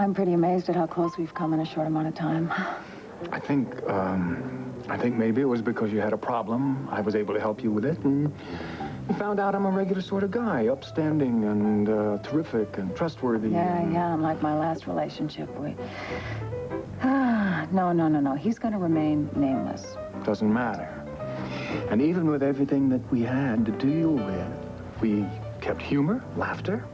I'm pretty amazed at how close we've come in a short amount of time. I think maybe it was because you had a problem. I was able to help you with it, and you found out I'm a regular sort of guy, upstanding and terrific and trustworthy. Yeah, I'm like my last relationship. No. He's going to remain nameless. Doesn't matter. And even with everything that we had to deal with, we kept humor, laughter.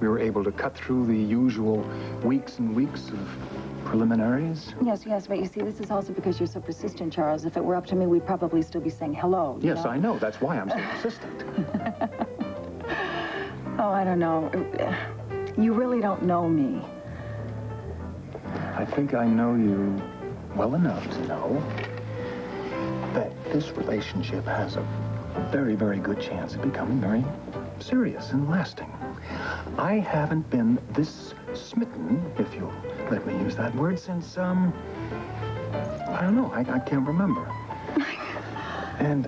We were able to cut through the usual weeks and weeks of preliminaries. Yes, but you see, this is also because you're so persistent, Charles. If it were up to me, we'd probably still be saying hello. Yes, I know. That's why I'm so persistent. Oh, I don't know. You really don't know me. I think I know you well enough to know that this relationship has a very, very good chance of becoming very serious and lasting. I haven't been this smitten, if you'll let me use that word, since, I don't know, I can't remember. And,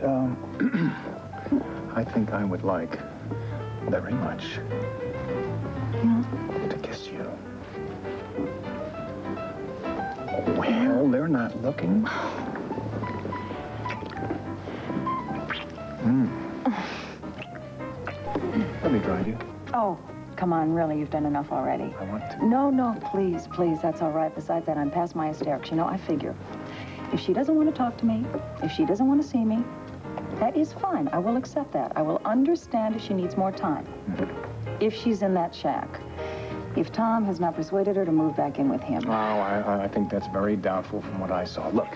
I think I would like very much to kiss you. Well, they're not looking. Let me drive you. Oh, come on, really, you've done enough already. I want to. No, please, that's all right. Besides that, I'm past my hysterics. You know, I figure if she doesn't want to talk to me, if she doesn't want to see me, that is fine. I will accept that. I will understand if she needs more time. If she's in that shack. If Tom has not persuaded her to move back in with him. Oh, I think that's very doubtful from what I saw. Look,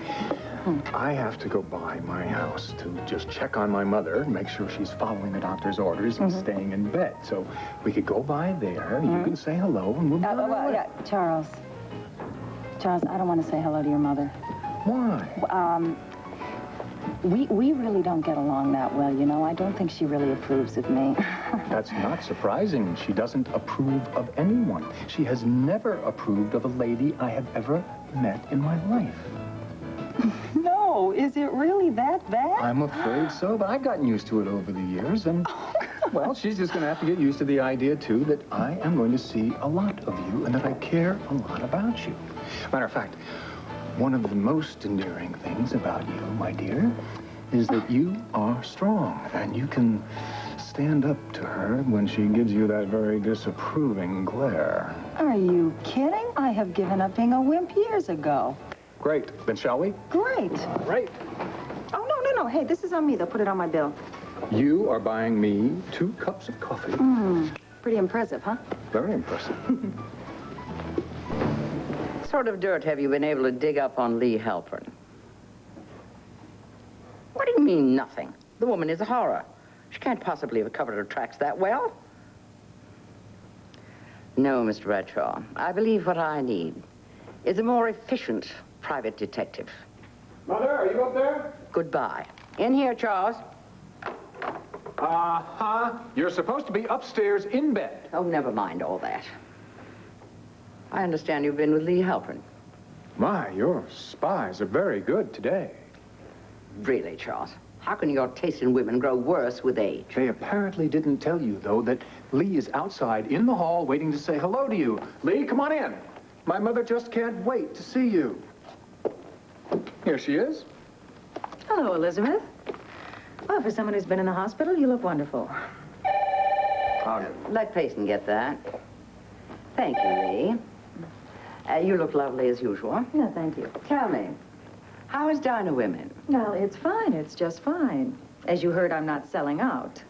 I have to go by my house to just check on my mother, make sure she's following the doctor's orders and staying in bed. So we could go by there, you can say hello, and we'll Charles, I don't want to say hello to your mother. Why? We really don't get along that well, you know. I don't think she really approves of me. That's not surprising. She doesn't approve of anyone. She has never approved of a lady I have ever met in my life. No, is it really that bad? I'm afraid so, but I've gotten used to it over the years, and, well, she's just going to have to get used to the idea, too, that I am going to see a lot of you and that I care a lot about you. Matter of fact, one of the most endearing things about you, my dear, is that you are strong, and you can stand up to her when she gives you that very disapproving glare. Are you kidding? I have given up being a wimp years ago. Great. Then shall we? Great. Right. Oh, no. Hey, this is on me. They'll put it on my bill. You are buying me 2 cups of coffee. Pretty impressive, huh? Very impressive. What sort of dirt have you been able to dig up on Lee Halpern? What do you mean, nothing? The woman is a horror. She can't possibly have covered her tracks that well. No, Mr. Bradshaw. I believe what I need is a more efficient private detective. Mother, are you up there? Goodbye. In here, Charles. You're supposed to be upstairs in bed. Oh, never mind all that. I understand you've been with Lee Halpern. My, your spies are very good today. Really, Charles? How can your taste in women grow worse with age? They apparently didn't tell you, though, that Lee is outside in the hall waiting to say hello to you. Lee, come on in. My mother just can't wait to see you. Here she is. Hello, Elizabeth. Well, for someone who's been in the hospital, you look wonderful. Let Payson get that. Thank you, Lee. You look lovely as usual. No, thank you. Tell me, how is Dinah Women? Well, it's fine. It's just fine. As you heard, I'm not selling out.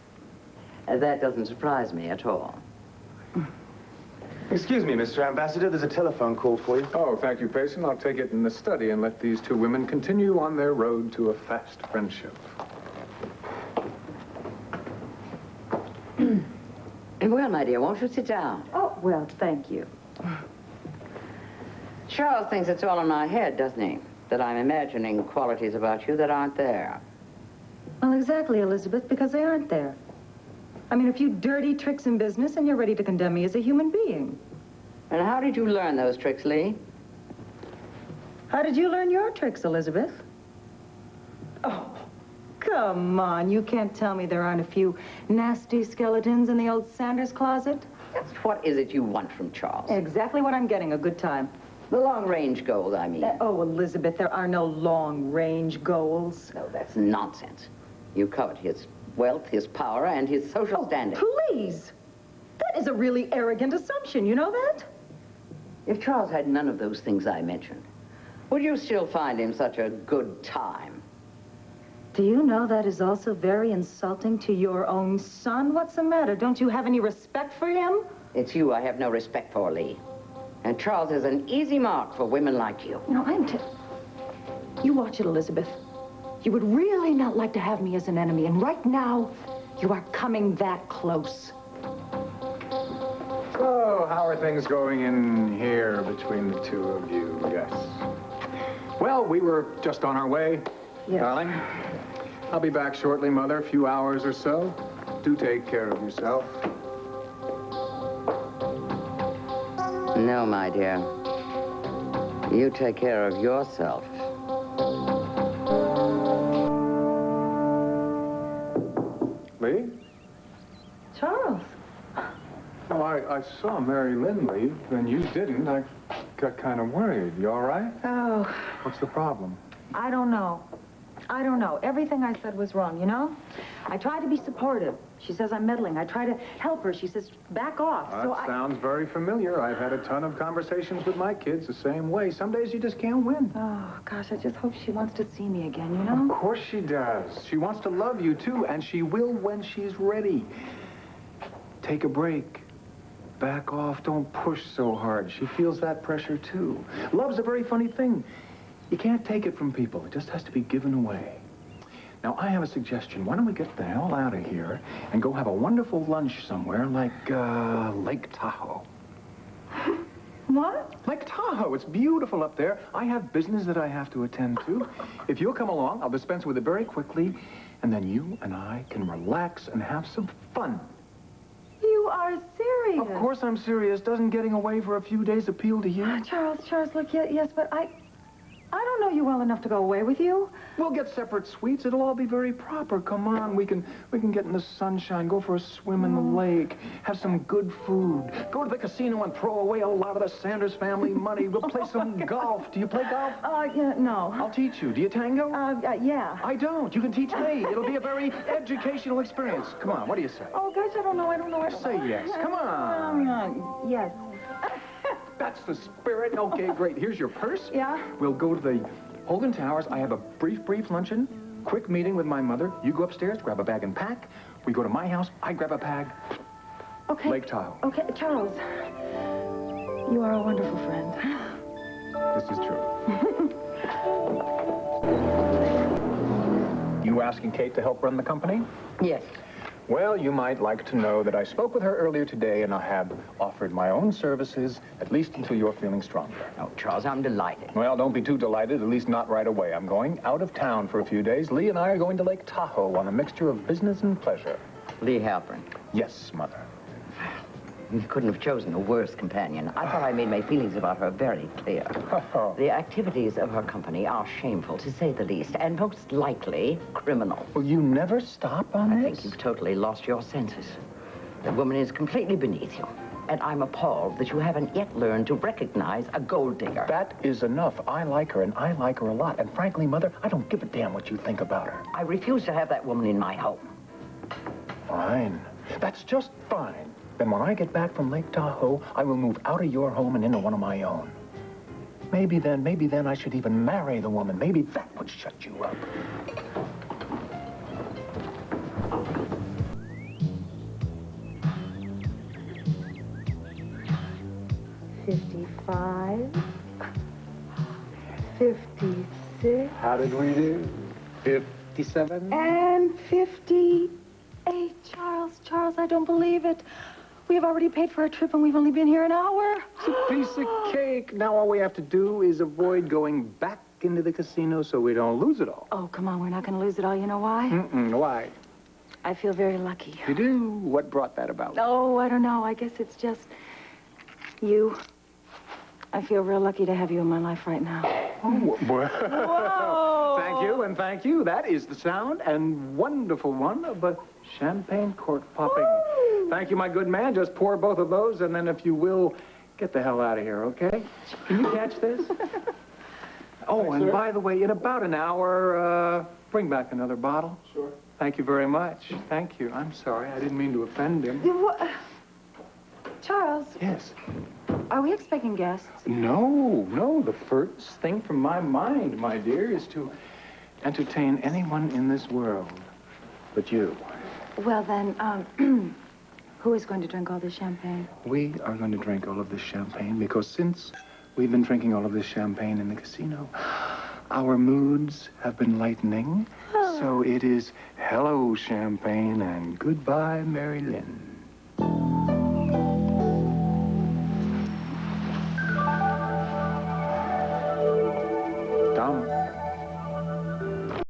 That doesn't surprise me at all. Excuse me, Mr. Ambassador. There's a telephone call for you. Oh, thank you, Payson. I'll take it in the study and let these 2 women continue on their road to a fast friendship. Well, my dear, won't you sit down? Oh, well, thank you. Charles thinks it's all in my head, doesn't he? That I'm imagining qualities about you that aren't there. Well, exactly, Elizabeth, because they aren't there. I mean, a few dirty tricks in business, and you're ready to condemn me as a human being. And how did you learn those tricks, Lee? How did you learn your tricks, Elizabeth? Oh, come on. You can't tell me there aren't a few nasty skeletons in the old Sanders closet? Just what is it you want from Charles? Exactly what I'm getting, a good time. The long-range goal, I mean. Oh, Elizabeth, there are no long-range goals. No, that's nonsense. You covet his wealth, his power, and his social standing. Please! That is a really arrogant assumption, you know that? If Charles had none of those things I mentioned, would you still find him such a good time? Do you know that is also very insulting to your own son? What's the matter? Don't you have any respect for him? It's you I have no respect for, Lee. And Charles is an easy mark for women like you. No, You watch it, Elizabeth. You would really not like to have me as an enemy, and right now, you are coming that close. So, how are things going in here between the two of you? Yes. Well, we were just on our way, Yes. darling. I'll be back shortly, Mother, a few hours or so. Do take care of yourself. No, my dear. You take care of yourself. Lee? Charles. Oh, I saw Mary Lynn leave, and you didn't. I got kind of worried. You all right? Oh, What's the problem? I don't know. Everything I said was wrong, you know? I try to be supportive. She says I'm meddling. I try to help her. She says, back off. That sounds very familiar. I've had a ton of conversations with my kids the same way. Some days you just can't win. Oh, gosh, I just hope she wants to see me again, you Of know? course she does. She wants to love you, too, and she will when she's ready. Take a break. Back off. Don't push so hard. She feels that pressure, too. Love's a very funny thing. You can't take it from people. It just has to be given away. Now, I have a suggestion. Why don't we get the hell out of here and go have a wonderful lunch somewhere like, Lake Tahoe? What? Lake Tahoe. It's beautiful up there. I have business that I have to attend to. If you'll come along, I'll dispense with it very quickly, and then you and I can relax and have some fun. You are serious. Of course I'm serious. Doesn't getting away for a few days appeal to you? Charles, look, yes, but I don't know you well enough to go away with you. We'll get separate suites. It'll all be very proper. Come on, we can get in the sunshine, go for a swim in the lake, have some good food, go to the casino and throw away a lot of the Sanders family money. We'll play some golf. Do you play golf? Yeah, no. I'll teach you. Do you tango? Yeah. I don't. You can teach me. It'll be a very educational experience. Come on, what do you say? Oh, gosh, I don't know. Say yes. Come on. Yes. That's the spirit. Okay, great. Here's your purse. Yeah? We'll go to the Hogan Towers. I have a brief luncheon. Quick meeting with my mother. You go upstairs, grab a bag and pack. We go to my house. I grab a bag. Okay. Lake Tahoe. Okay, Charles. You are a wonderful friend. This is true. You asking Kate to help run the company? Yes. Well, you might like to know that I spoke with her earlier today, and I have offered my own services, at least until you're feeling stronger. Oh, Charles, I'm delighted. Well, don't be too delighted, at least not right away. I'm going out of town for a few days. Lee and I are going to Lake Tahoe on a mixture of business and pleasure. Lee Halpern. Yes, Mother. You couldn't have chosen a worse companion. I thought I made my feelings about her very clear. The activities of her company are shameful, to say the least, and most likely criminal. Will you never stop on I this? think you've totally lost your senses. The woman is completely beneath you, and I'm appalled that you haven't yet learned to recognize a gold digger. That is enough. I like her, and I like her a lot. And frankly, Mother, I don't give a damn what you think about her. I refuse to have that woman in my home. Fine. That's just fine. Then when I get back from Lake Tahoe, I will move out of your home and into one of my own. Maybe then I should even marry the woman. Maybe that would shut you up. $55, $56, How did we do? 57? and $58. Charles, I don't believe it. We have already paid for our trip, and we've only been here an hour. It's a piece of cake. Now all we have to do is avoid going back into the casino so we don't lose it all. Oh, come on, we're not going to lose it all. You know why? Why? I feel very lucky. You do? What brought that about? Oh, I don't know. I guess it's just you. I feel real lucky to have you in my life right now. Whoa. Thank you. That is the sound and wonderful one of a champagne cork popping. Thank you, my good man. Just pour both of those, and then if you will, get the hell out of here, okay? Can you catch this? Oh, Thanks, and sir. by the way, in about an hour, bring back another bottle. Sure. Thank you very much. Thank you. I'm sorry. I didn't mean to offend him. Charles, Yes. are we expecting guests? No. The first thing from my mind, my dear, is to entertain anyone in this world but you. Well, then, who is going to drink all this champagne? We are going to drink all of this champagne because since we've been drinking all of this champagne in the casino, our moods have been lightening. So it is hello, champagne, and goodbye, Mary Lynn.